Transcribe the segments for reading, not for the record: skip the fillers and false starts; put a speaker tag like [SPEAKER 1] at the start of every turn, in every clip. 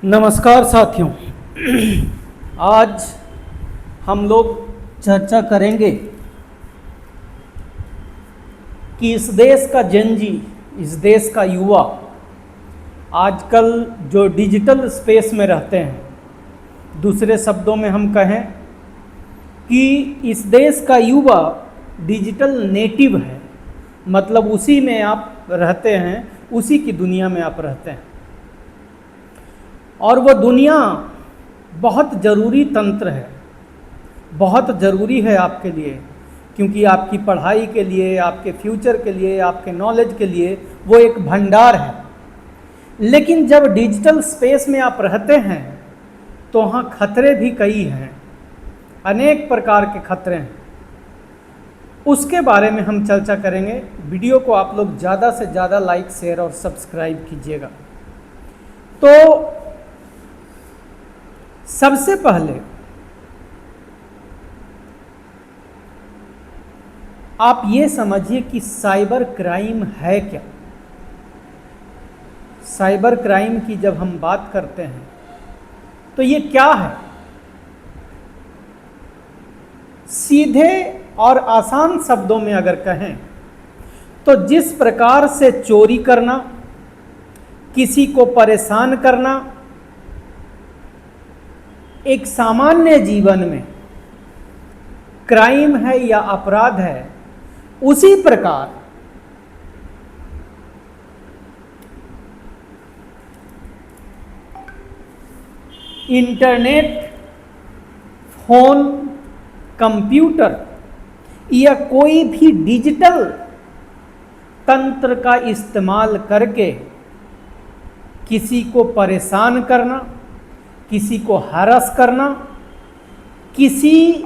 [SPEAKER 1] नमस्कार साथियों। आज हम लोग चर्चा करेंगे कि इस देश का जनजी, इस देश का युवा आजकल जो डिजिटल स्पेस में रहते हैं, दूसरे शब्दों में हम कहें कि इस देश का युवा डिजिटल नेटिव है, मतलब उसी में आप रहते हैं, उसी की दुनिया में आप रहते हैं। और वह दुनिया बहुत ज़रूरी तंत्र है, बहुत ज़रूरी है आपके लिए, क्योंकि आपकी पढ़ाई के लिए, आपके फ्यूचर के लिए, आपके नॉलेज के लिए वो एक भंडार है। लेकिन जब डिजिटल स्पेस में आप रहते हैं तो वहाँ खतरे भी कई हैं, अनेक प्रकार के खतरे हैं। उसके बारे में हम चर्चा करेंगे। वीडियो को आप लोग ज़्यादा से ज़्यादा लाइक, शेयर और सब्सक्राइब कीजिएगा। तो सबसे पहले आप ये समझिए कि साइबर क्राइम है क्या। साइबर क्राइम की जब हम बात करते हैं तो ये क्या है। सीधे और आसान शब्दों में अगर कहें तो जिस प्रकार से चोरी करना, किसी को परेशान करना एक सामान्य जीवन में क्राइम है या अपराध है, उसी प्रकार इंटरनेट, फोन, कंप्यूटर या कोई भी डिजिटल तंत्र का इस्तेमाल करके किसी को परेशान करना, किसी को हरास करना, किसी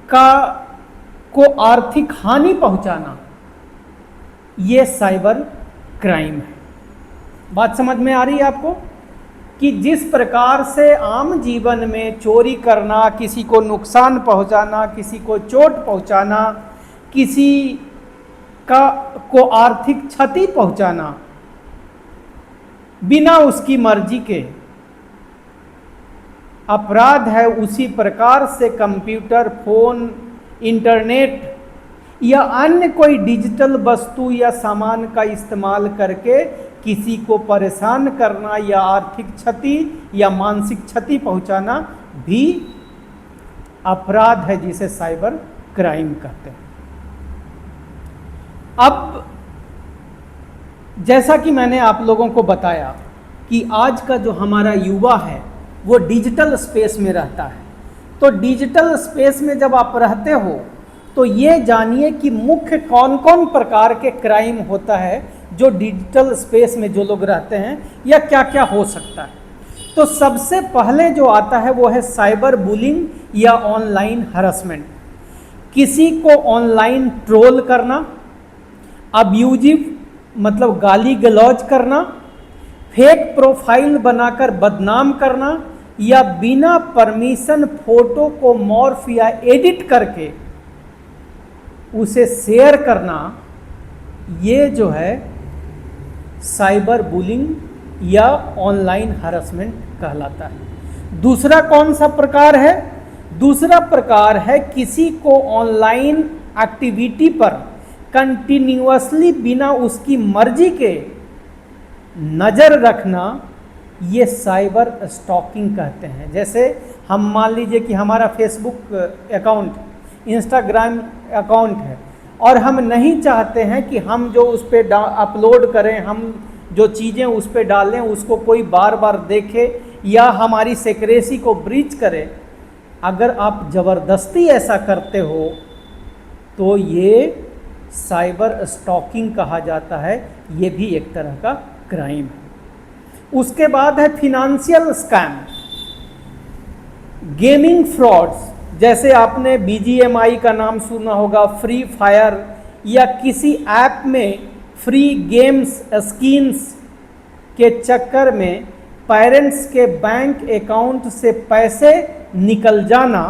[SPEAKER 1] को आर्थिक हानि पहुंचाना, ये साइबर क्राइम है। बात समझ में आ रही है आपको कि जिस प्रकार से आम जीवन में चोरी करना, किसी को नुकसान पहुंचाना, किसी को चोट पहुंचाना, किसी को आर्थिक क्षति पहुंचाना बिना उसकी मर्जी के अपराध है, उसी प्रकार से कंप्यूटर, फोन, इंटरनेट या अन्य कोई डिजिटल वस्तु या सामान का इस्तेमाल करके किसी को परेशान करना या आर्थिक क्षति या मानसिक क्षति पहुंचाना भी अपराध है, जिसे साइबर क्राइम कहते हैं। अब जैसा कि मैंने आप लोगों को बताया कि आज का जो हमारा युवा है वो डिजिटल स्पेस में रहता है। तो डिजिटल स्पेस में जब आप रहते हो तो ये जानिए कि मुख्य कौन कौन प्रकार के क्राइम होता है जो डिजिटल स्पेस में जो लोग रहते हैं, या क्या क्या हो सकता है। तो सबसे पहले जो आता है वो है साइबर बुलिंग या ऑनलाइन हरासमेंट। किसी को ऑनलाइन ट्रोल करना, अब्यूजिव मतलब गाली गलौज करना, फेक प्रोफाइल बनाकर बदनाम करना या बिना परमिशन फोटो को मॉर्फ या एडिट करके उसे शेयर करना, ये जो है साइबर बुलिंग या ऑनलाइन हरासमेंट कहलाता है। दूसरा कौन सा प्रकार है? दूसरा प्रकार है किसी को ऑनलाइन एक्टिविटी पर कंटिन्यूअसली बिना उसकी मर्जी के नज़र रखना, ये साइबर स्टॉकिंग कहते हैं। जैसे हम मान लीजिए कि हमारा फेसबुक अकाउंट, इंस्टाग्राम अकाउंट है और हम नहीं चाहते हैं कि हम जो उस पर अपलोड करें, हम जो चीज़ें उस पर डालें उसको कोई बार बार देखे या हमारी सिक्रेसी को ब्रीच करे। अगर आप ज़बरदस्ती ऐसा करते हो तो ये साइबर स्टॉकिंग कहा जाता है, ये भी एक तरह का क्राइम है। उसके बाद है फिनेंशियल स्कैम, गेमिंग फ्रॉड्स। जैसे आपने BGMI का नाम सुना होगा, फ्री फायर या किसी ऐप में फ्री गेम्स स्किन्स के चक्कर में पेरेंट्स के बैंक अकाउंट से पैसे निकल जाना,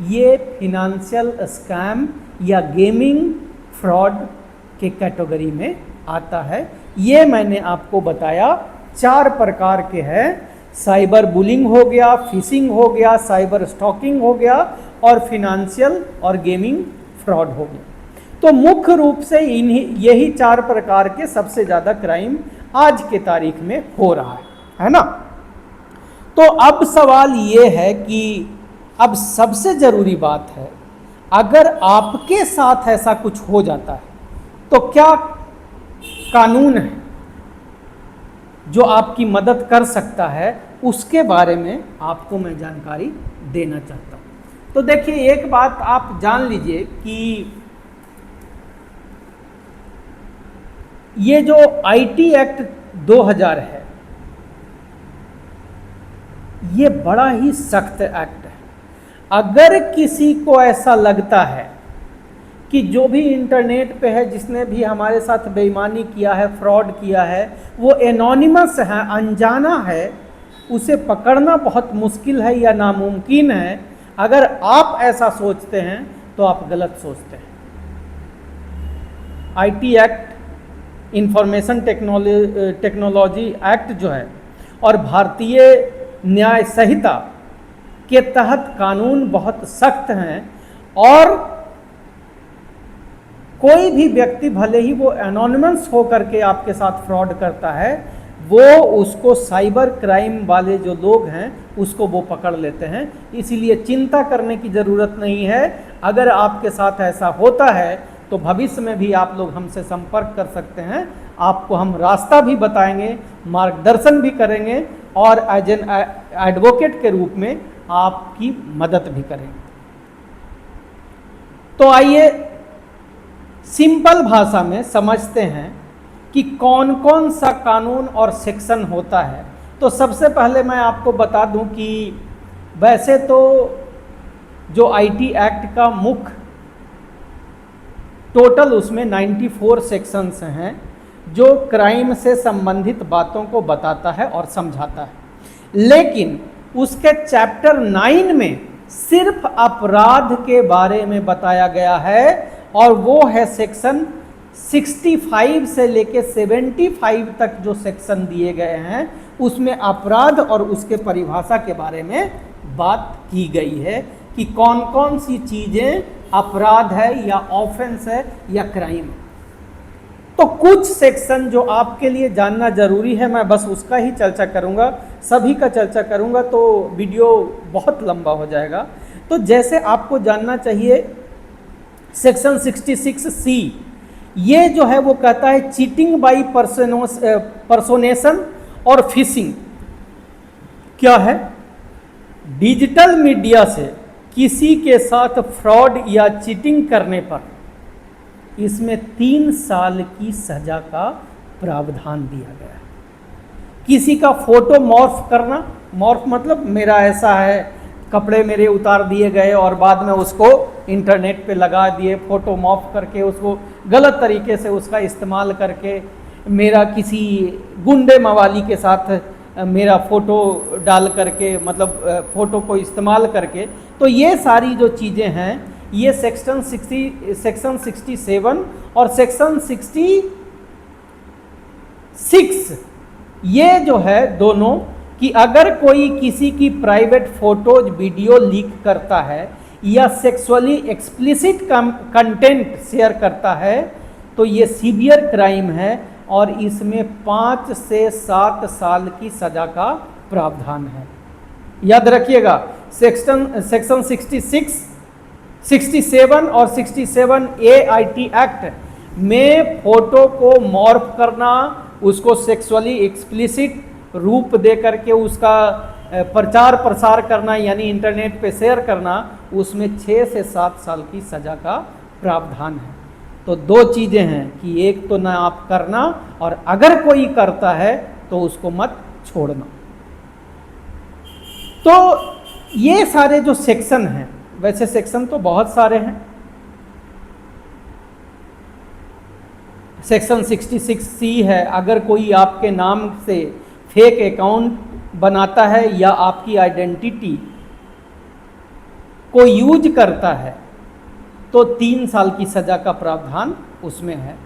[SPEAKER 1] ये फिनेंशियल स्कैम या गेमिंग फ्रॉड के कैटेगरी में आता है। ये मैंने आपको बताया 4 प्रकार के हैं साइबर बुलिंग हो गया, फिशिंग हो गया, साइबर स्टॉकिंग हो गया और फिनेंशियल और गेमिंग फ्रॉड हो गया। तो मुख्य रूप से इन्हीं यही 4 प्रकार के सबसे ज़्यादा क्राइम आज के तारीख में हो रहा है ना। तो अब सवाल ये है कि अब सबसे ज़रूरी बात है, अगर आपके साथ ऐसा कुछ हो जाता है तो क्या कानून है जो आपकी मदद कर सकता है, उसके बारे में आपको मैं जानकारी देना चाहता हूं। तो देखिए, एक बात आप जान लीजिए कि ये जो आईटी एक्ट 2000 है, ये बड़ा ही सख्त एक्ट है। अगर किसी को ऐसा लगता है कि जो भी इंटरनेट पे है, जिसने भी हमारे साथ बेईमानी किया है, फ्रॉड किया है, वो एनोनिमस है, अनजाना है, उसे पकड़ना बहुत मुश्किल है या नामुमकिन है, अगर आप ऐसा सोचते हैं तो आप गलत सोचते हैं। IT act, information technology act जो है और भारतीय न्याय संहिता के तहत कानून बहुत सख्त हैं और कोई भी व्यक्ति भले ही वो एनोनिमस होकर के आपके साथ फ्रॉड करता है, वो उसको साइबर क्राइम वाले जो लोग हैं उसको वो पकड़ लेते हैं। इसीलिए चिंता करने की ज़रूरत नहीं है। अगर आपके साथ ऐसा होता है तो भविष्य में भी आप लोग हमसे संपर्क कर सकते हैं। आपको हम रास्ता भी बताएंगे, मार्गदर्शन भी करेंगे और एज एन एडवोकेट के रूप में आपकी मदद भी करेंगे। तो आइए सिंपल भाषा में समझते हैं कि कौन कौन सा कानून और सेक्शन होता है। तो सबसे पहले मैं आपको बता दूं कि वैसे तो जो आईटी एक्ट का मुख्य टोटल उसमें 94 सेक्शंस हैं जो क्राइम से संबंधित बातों को बताता है और समझाता है, लेकिन उसके चैप्टर 9 में सिर्फ अपराध के बारे में बताया गया है और वो है सेक्शन 65 से लेके 75 तक जो सेक्शन दिए गए हैं उसमें अपराध और उसके परिभाषा के बारे में बात की गई है कि कौन कौन सी चीज़ें अपराध है या ऑफेंस है या क्राइम है। तो कुछ सेक्शन जो आपके लिए जानना जरूरी है, मैं बस उसका ही चर्चा करूंगा, सभी का चर्चा करूंगा तो वीडियो बहुत लंबा हो जाएगा। तो जैसे आपको जानना चाहिए सेक्शन 66C, ये जो है वो कहता है चीटिंग बाई पर्सोनेशन और फिशिंग। क्या है? डिजिटल मीडिया से किसी के साथ फ्रॉड या चीटिंग करने पर इसमें 3 साल की सजा का प्रावधान दिया गया है। किसी का फोटो मॉर्फ करना, मॉर्फ मतलब मेरा ऐसा है, कपड़े मेरे उतार दिए गए और बाद में उसको इंटरनेट पे लगा दिए, फोटो मॉर्फ करके उसको गलत तरीके से उसका इस्तेमाल करके मेरा किसी गुंडे मवाली के साथ मेरा फ़ोटो डाल करके, मतलब फ़ोटो को इस्तेमाल करके, तो ये सारी जो चीज़ें हैं ये सेक्शन 67 और सेक्शन 66 ये जो है दोनों, कि अगर कोई किसी की प्राइवेट फ़ोटोज वीडियो लीक करता है या सेक्सुअली एक्सप्लिसिट कंटेंट शेयर करता है तो ये सीवियर क्राइम है और इसमें 5 से 7 साल की सज़ा का प्रावधान है। याद रखिएगा, सेक्शन 66, 67 और 67A आईटी एक्ट में फ़ोटो को मॉर्फ करना, उसको सेक्सुअली एक्सप्लिसिट रूप दे करके उसका प्रचार प्रसार करना यानी इंटरनेट पे शेयर करना, उसमें 6 से 7 साल की सज़ा का प्रावधान है। तो 2 चीज़ें हैं कि एक तो ना आप करना और अगर कोई करता है तो उसको मत छोड़ना। तो ये सारे जो सेक्शन हैं, वैसे सेक्शन तो बहुत सारे हैं। सेक्शन 66C है, अगर कोई आपके नाम से फेक अकाउंट बनाता है या आपकी आइडेंटिटी को यूज करता है तो 3 साल की सज़ा का प्रावधान उसमें है।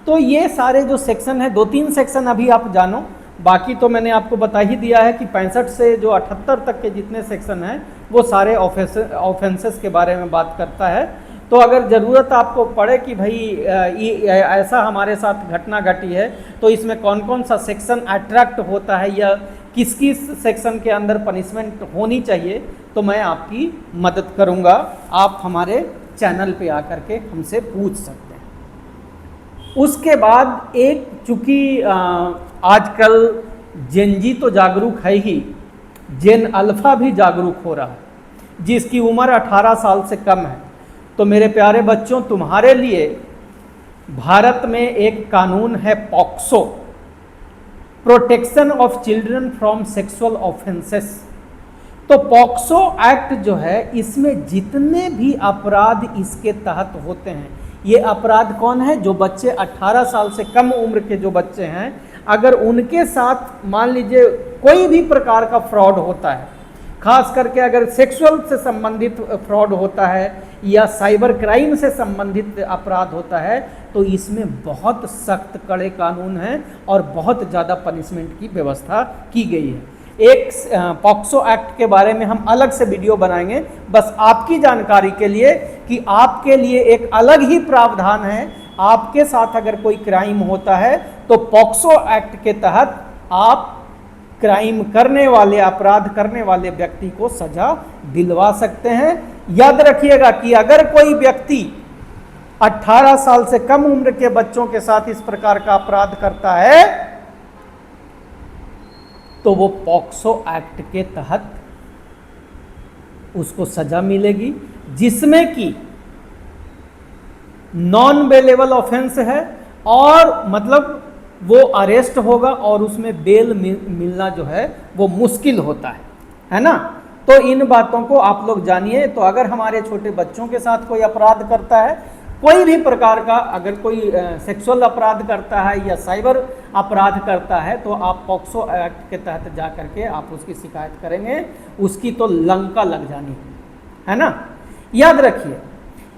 [SPEAKER 1] तो ये सारे जो सेक्शन है, 2-3 सेक्शन अभी आप जानो, बाकी तो मैंने आपको बता ही दिया है कि 65 से जो 78 तक के जितने सेक्शन हैं वो सारे ऑफेंसेस के बारे में बात करता है। तो अगर ज़रूरत आपको पड़े कि भाई ऐसा हमारे साथ घटना घटी है तो इसमें कौन कौन सा सेक्शन अट्रैक्ट होता है या किस किस सेक्शन के अंदर पनिशमेंट होनी चाहिए, तो मैं आपकी मदद करूंगा। आप हमारे चैनल पे आकर के हमसे पूछ सकते हैं। उसके बाद एक, चूँकि आजकल जेन तो जागरूक है ही, जेन अल्फ़ा भी जागरूक हो रहा है जिसकी उम्र 18 साल से कम है। तो मेरे प्यारे बच्चों, तुम्हारे लिए भारत में एक कानून है POCSO, protection of children from sexual offences. तो पॉक्सो एक्ट जो है, इसमें जितने भी अपराध इसके तहत होते हैं, ये अपराध कौन है? जो बच्चे 18 साल से कम उम्र के जो बच्चे हैं, अगर उनके साथ मान लीजिए कोई भी प्रकार का फ्रॉड होता है, खास करके अगर सेक्सुअल से संबंधित फ्रॉड होता है या साइबर क्राइम से संबंधित अपराध होता है, तो इसमें बहुत सख्त कड़े कानून हैं और बहुत ज़्यादा पनिशमेंट की व्यवस्था की गई है। एक पॉक्सो एक्ट के बारे में हम अलग से वीडियो बनाएंगे, बस आपकी जानकारी के लिए कि आपके लिए एक अलग ही प्रावधान है। आपके साथ अगर कोई क्राइम होता है तो पॉक्सो एक्ट के तहत आप क्राइम करने वाले, अपराध करने वाले व्यक्ति को सजा दिलवा सकते हैं। याद रखिएगा कि अगर कोई व्यक्ति 18 साल से कम उम्र के बच्चों के साथ इस प्रकार का अपराध करता है तो वो पॉक्सो एक्ट के तहत उसको सजा मिलेगी, जिसमें कि नॉन बेलेबल ऑफेंस है और मतलब वो अरेस्ट होगा और उसमें बेल मिलना जो है वो मुश्किल होता है ना। तो इन बातों को आप लोग जानिए। तो अगर हमारे छोटे बच्चों के साथ कोई अपराध करता है, कोई भी प्रकार का, अगर कोई सेक्सुअल अपराध करता है या साइबर अपराध करता है, तो आप पॉक्सो एक्ट के तहत जा करके आप उसकी शिकायत करेंगे, उसकी तो लंका लग जानी है ना। याद रखिए,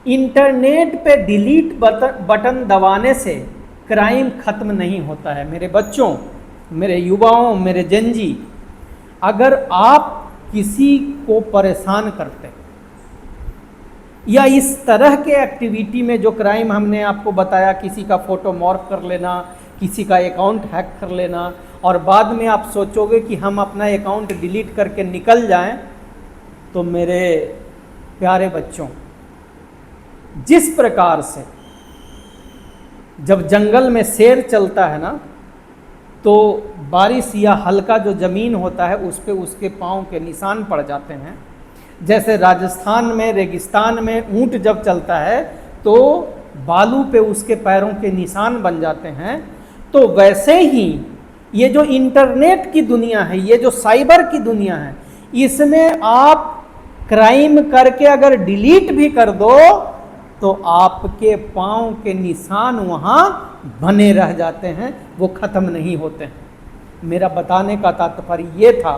[SPEAKER 1] इंटरनेट पे डिलीट बटन दबाने से क्राइम खत्म नहीं होता है। मेरे बच्चों, मेरे युवाओं, मेरे जनजी, अगर आप किसी को परेशान करते या इस तरह के एक्टिविटी में, जो क्राइम हमने आपको बताया, किसी का फोटो मॉर्फ कर लेना, किसी का अकाउंट हैक कर लेना, और बाद में आप सोचोगे कि हम अपना अकाउंट डिलीट करके निकल जाएं, तो मेरे प्यारे बच्चों, जिस प्रकार से जब जंगल में शेर चलता है ना, तो बारिश या हल्का जो ज़मीन होता है उस पे उसके पाँव के निशान पड़ जाते हैं। जैसे राजस्थान में रेगिस्तान में ऊंट जब चलता है तो बालू पे उसके पैरों के निशान बन जाते हैं, तो वैसे ही ये जो इंटरनेट की दुनिया है, ये जो साइबर की दुनिया है, इसमें आप क्राइम करके अगर डिलीट भी कर दो तो आपके पाँव के निशान वहाँ बने रह जाते हैं, वो ख़त्म नहीं होते हैं। मेरा बताने का तात्पर्य ये था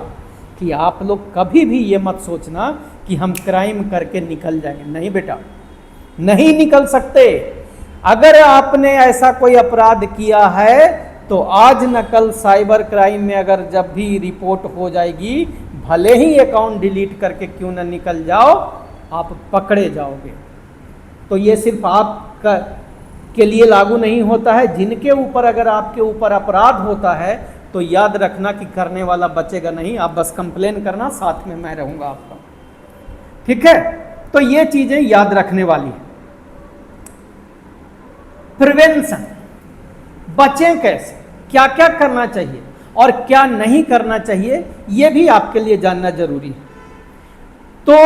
[SPEAKER 1] कि आप लोग कभी भी ये मत सोचना कि हम क्राइम करके निकल जाएंगे। नहीं बेटा, नहीं निकल सकते। अगर आपने ऐसा कोई अपराध किया है तो आज न कल साइबर क्राइम में अगर जब भी रिपोर्ट हो जाएगी, भले ही अकाउंट डिलीट करके क्यों न निकल जाओ, आप पकड़े जाओगे। तो ये सिर्फ आप के लिए लागू नहीं होता है। जिनके ऊपर, अगर आपके ऊपर अपराध होता है तो याद रखना कि करने वाला बचेगा नहीं, आप बस कंप्लेन करना, साथ में मैं रहूंगा आपका। ठीक है, तो ये चीजें याद रखने वाली है। प्रिवेंशन, बचें कैसे, क्या क्या करना चाहिए और क्या नहीं करना चाहिए, ये भी आपके लिए जानना जरूरी है। तो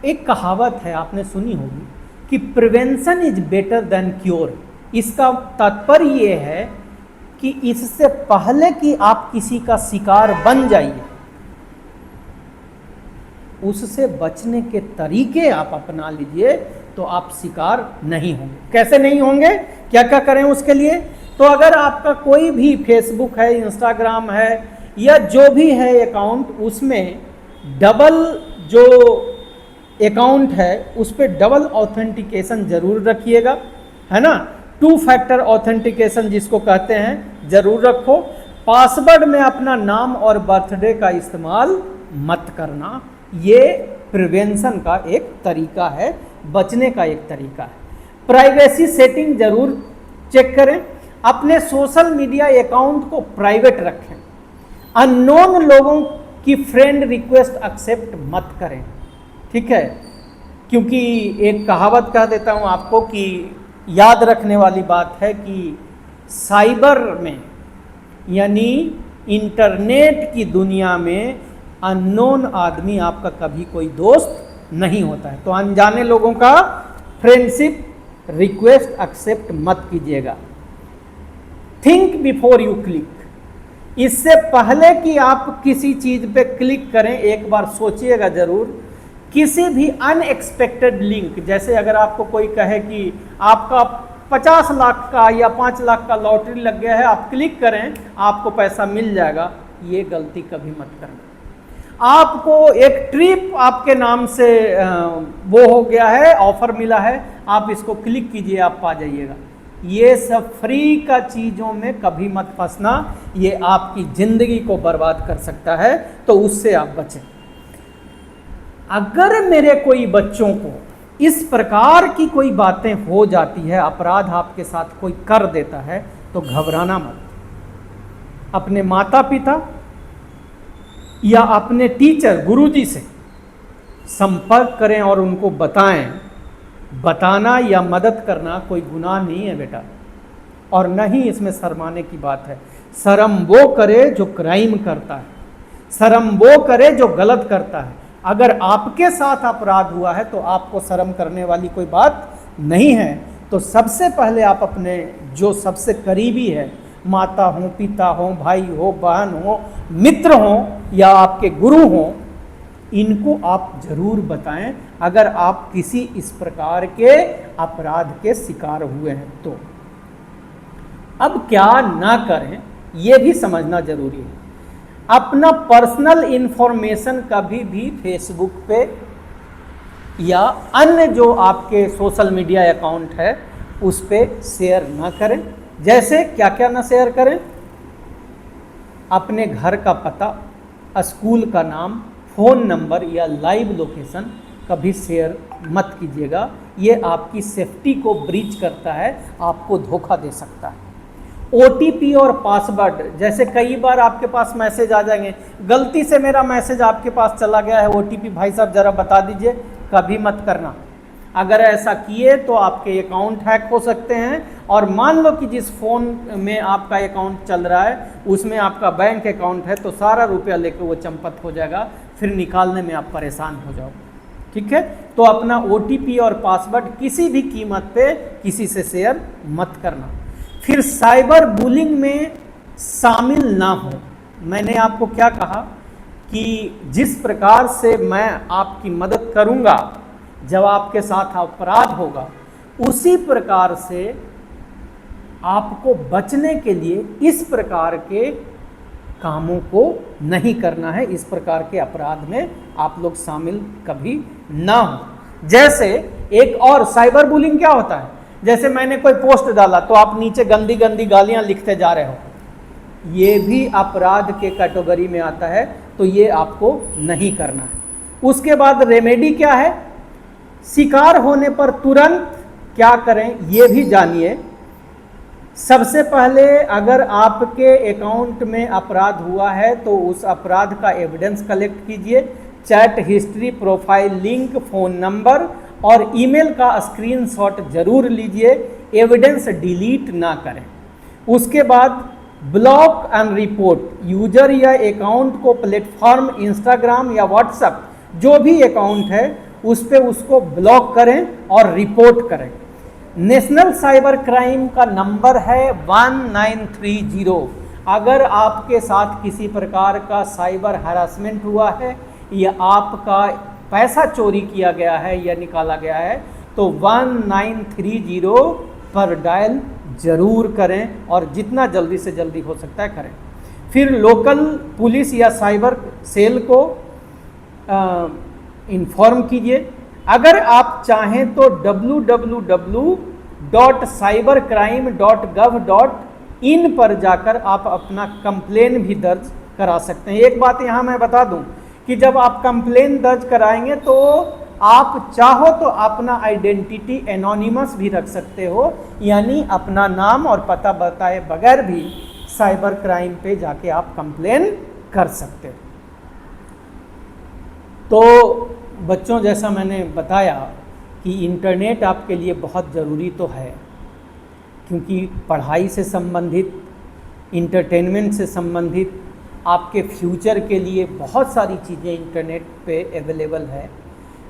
[SPEAKER 1] एक कहावत है, आपने सुनी होगी कि prevention is better than cure. इसका तात्पर्य ये है कि इससे पहले कि आप किसी का शिकार बन जाइए, उससे बचने के तरीके आप अपना लीजिए, तो आप शिकार नहीं होंगे। कैसे नहीं होंगे, क्या क्या करें उसके लिए? तो अगर आपका कोई भी फेसबुक है, इंस्टाग्राम है या जो भी है अकाउंट, उसमें डबल जो अकाउंट है उस पर डबल ऑथेंटिकेशन जरूर रखिएगा, है ना। 2 फैक्टर ऑथेंटिकेशन जिसको कहते हैं जरूर रखो। पासवर्ड में अपना नाम और बर्थडे का इस्तेमाल मत करना। ये प्रिवेंशन का एक तरीका है, बचने का एक तरीका है। प्राइवेसी सेटिंग जरूर चेक करें। अपने सोशल मीडिया अकाउंट को प्राइवेट रखें। अननोन लोगों की फ्रेंड रिक्वेस्ट एक्सेप्ट मत करें, ठीक है। क्योंकि एक कहावत कह देता हूं आपको कि याद रखने वाली बात है कि साइबर में यानी इंटरनेट की दुनिया में अननोन आदमी आपका कभी कोई दोस्त नहीं होता है। तो अनजाने लोगों का फ्रेंडशिप रिक्वेस्ट एक्सेप्ट मत कीजिएगा। Think before you click. इससे पहले कि आप किसी चीज पे क्लिक करें एक बार सोचिएगा जरूर। किसी भी अनएक्सपेक्टेड लिंक, जैसे अगर आपको कोई कहे कि आपका 50 लाख का या 5 लाख का लॉटरी लग गया है, आप क्लिक करें आपको पैसा मिल जाएगा, ये गलती कभी मत करना। आपको एक ट्रिप आपके नाम से वो हो गया है, ऑफर मिला है, आप इसको क्लिक कीजिए, आप पा जाइएगा। ये सब फ्री का चीज़ों में कभी मत फंसना, ये आपकी ज़िंदगी को बर्बाद कर सकता है, तो उससे आप बचें। अगर मेरे कोई बच्चों को इस प्रकार की कोई बातें हो जाती है, अपराध आपके साथ कोई कर देता है, तो घबराना मत। अपने माता पिता या अपने टीचर गुरुजी से संपर्क करें और उनको बताएं। बताना या मदद करना कोई गुनाह नहीं है बेटा, और न ही इसमें शर्माने की बात है। शर्म वो करे जो क्राइम करता है, शर्म वो करे जो गलत करता है। अगर आपके साथ अपराध हुआ है तो आपको शर्म करने वाली कोई बात नहीं है। तो सबसे पहले आप अपने जो सबसे करीबी है, माता हो, पिता हो, भाई हो, बहन हो, मित्र हो या आपके गुरु हो, इनको आप जरूर बताएं अगर आप किसी इस प्रकार के अपराध के शिकार हुए हैं तो। अब क्या ना करें यह भी समझना जरूरी है। अपना पर्सनल इंफॉर्मेशन कभी भी फेसबुक पे या अन्य जो आपके सोशल मीडिया अकाउंट है उस पे शेयर ना करें। जैसे क्या क्या ना शेयर करें? अपने घर का पता, स्कूल का नाम, फ़ोन नंबर या लाइव लोकेशन कभी शेयर मत कीजिएगा। ये आपकी सेफ्टी को ब्रीच करता है, आपको धोखा दे सकता है। OTP और पासवर्ड, जैसे कई बार आपके पास मैसेज आ जाएंगे, गलती से मेरा मैसेज आपके पास चला गया है, OTP भाई साहब ज़रा बता दीजिए, कभी मत करना। अगर ऐसा किए तो आपके अकाउंट हैक हो सकते हैं, और मान लो कि जिस फ़ोन में आपका अकाउंट चल रहा है उसमें आपका बैंक अकाउंट है, तो सारा रुपया लेकर वो चंपत हो जाएगा, फिर निकालने में आप परेशान हो जाओगे। ठीक है, तो अपना OTP और पासवर्ड किसी भी कीमत पे किसी से शेयर मत करना। फिर साइबर बुलिंग में शामिल ना हो। मैंने आपको क्या कहा कि जिस प्रकार से मैं आपकी मदद करूंगा जब आपके साथ अपराध होगा, उसी प्रकार से आपको बचने के लिए इस प्रकार के कामों को नहीं करना है। इस प्रकार के अपराध में आप लोग शामिल कभी ना हो। जैसे एक और साइबर बुलिंग क्या होता है, जैसे मैंने कोई पोस्ट डाला तो आप नीचे गंदी गंदी गालियां लिखते जा रहे हो, ये भी अपराध के कैटेगरी में आता है, तो ये आपको नहीं करना है। उसके बाद रेमेडी क्या है, शिकार होने पर तुरंत क्या करें ये भी जानिए। सबसे पहले अगर आपके अकाउंट में अपराध हुआ है तो उस अपराध का एविडेंस कलेक्ट कीजिए। Chat history, profile link, phone number और ईमेल का स्क्रीनशॉट जरूर लीजिए। एविडेंस डिलीट ना करें। उसके बाद ब्लॉक एंड रिपोर्ट। यूजर या अकाउंट को प्लेटफॉर्म इंस्टाग्राम या व्हाट्सएप जो भी अकाउंट है उस पर उसको ब्लॉक करें और रिपोर्ट करें। नेशनल साइबर क्राइम का नंबर है 1930। अगर आपके साथ किसी प्रकार का साइबर हरासमेंट हुआ है या आपका पैसा चोरी किया गया है या निकाला गया है तो 1930 पर डायल जरूर करें और जितना जल्दी से जल्दी हो सकता है करें। फिर लोकल पुलिस या साइबर सेल को इन्फॉर्म कीजिए। अगर आप चाहें तो www www.cybercrime.gov.in पर जाकर आप अपना कंप्लेन भी दर्ज करा सकते हैं। एक बात यहाँ मैं बता दूं कि जब आप कंप्लेन दर्ज कराएंगे तो आप चाहो तो अपना आइडेंटिटी एनोनिमस भी रख सकते हो, यानी अपना नाम और पता बताए बगैर भी साइबर क्राइम पे जाके आप कंप्लेन कर सकते हो। तो बच्चों, जैसा मैंने बताया कि इंटरनेट आपके लिए बहुत ज़रूरी तो है, क्योंकि पढ़ाई से संबंधित, इंटरटेनमेंट से संबंधित, आपके फ्यूचर के लिए बहुत सारी चीज़ें इंटरनेट पे अवेलेबल है।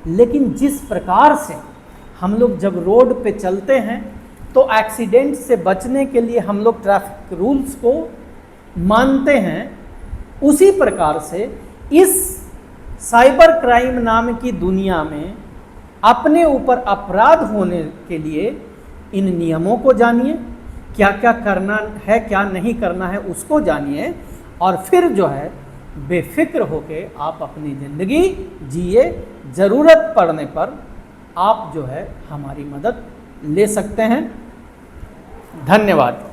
[SPEAKER 1] लेकिन जिस प्रकार से हम लोग जब रोड पे चलते हैं तो एक्सीडेंट से बचने के लिए हम लोग ट्रैफिक रूल्स को मानते हैं, उसी प्रकार से इस साइबर क्राइम नाम की दुनिया में अपने ऊपर अपराध होने के लिए इन नियमों को जानिए, क्या क्या करना है क्या नहीं करना है उसको जानिए, और फिर जो है बेफिक्र होके आप अपनी ज़िंदगी जिए। ज़रूरत पड़ने पर आप जो है हमारी मदद ले सकते हैं। धन्यवाद।